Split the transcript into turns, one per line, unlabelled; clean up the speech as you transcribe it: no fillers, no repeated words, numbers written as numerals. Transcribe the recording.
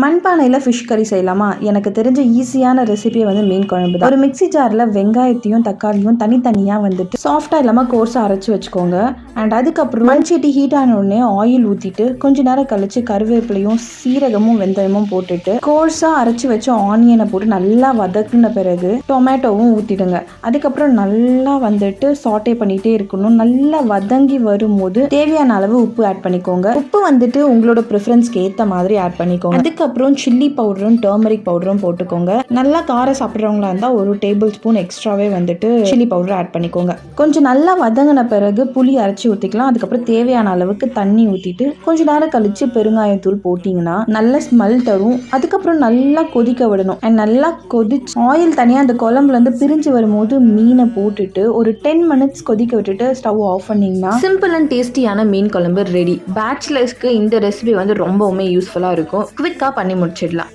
மண்பானையில் ஃபிஷ் கறி செய்யலாமா? எனக்கு தெரிஞ்ச ஈஸியான ரெசிபியை மீன் குழம்பு தான். ஒரு மிக்சி ஜாரில் வெங்காயத்தையும் தக்காளியும் தனித்தனியாக சாஃப்டாக இல்லாமல் கோர்ஸாக அரைச்சி வச்சுக்கோங்க. அண்ட் அதுக்கப்புறம் மண் சட்டி ஹீட் ஆன உடனே ஆயில் ஊற்றிட்டு கொஞ்ச நேரம் கழிச்சு கருவேப்பிலையும் சீரகமும் வெந்தயமும் போட்டுட்டு கோர்ஸாக அரைச்சி வச்ச ஆனியனை போட்டு நல்லா வதக்குன பிறகு டொமேட்டோவும் ஊற்றிடுங்க. அதுக்கப்புறம் நல்லா சாட்டே பண்ணிகிட்டே இருக்கணும். நல்லா வதங்கி வரும்போது தேவையான அளவு உப்பு ஆட் பண்ணிக்கோங்க. உப்பு உங்களோட ப்ரிஃபரன்ஸ்க்கு ஏற்ற மாதிரி ஆட் பண்ணிக்கோங்க. அதுக்கப்புறம் சில்லி பவுடரும் டர்மரிக் பவுடரும் போட்டுக்கோங்க. நல்லா காரம் சாப்பிட்றவங்களா இருந்தால் 1 டேபிள் ஸ்பூன் எக்ஸ்ட்ராவே சில்லி பவுடர் ஆட் பண்ணிக்கோங்க. கொஞ்சம் நல்லா வதங்கின பிறகு புளி அரைச்சி ஊற்றிக்கலாம். அதுக்கப்புறம் தேவையான அளவுக்கு தண்ணி ஊற்றிட்டு கொஞ்ச நேரம் கழிச்சு பெருங்காயத்தூள் போட்டிங்கன்னா நல்ல ஸ்மெல் தரும். அதுக்கப்புறம் நல்லா கொதிக்க விடணும். அண்ட் நல்லா கொதிச்சு ஆயில் தனியாக அந்த குழம்புலேருந்து பிரிஞ்சு வரும்போது மீனை போட்டுட்டு ஒரு 10 மினிட்ஸ் கொதிக்க விட்டுட்டு ஸ்டவ் ஆஃப் பண்ணிங்கன்னா சிம்பிள் அண்ட் டேஸ்டியான மீன் குழம்பு ரெடி. பேச்சுலர்ஸ்க்கு இந்த ரெசிபி ரொம்பவுமே யூஸ்ஃபுல்லாக இருக்கும். குவிக்காக பண்ணி முடிச்சிடலாம்.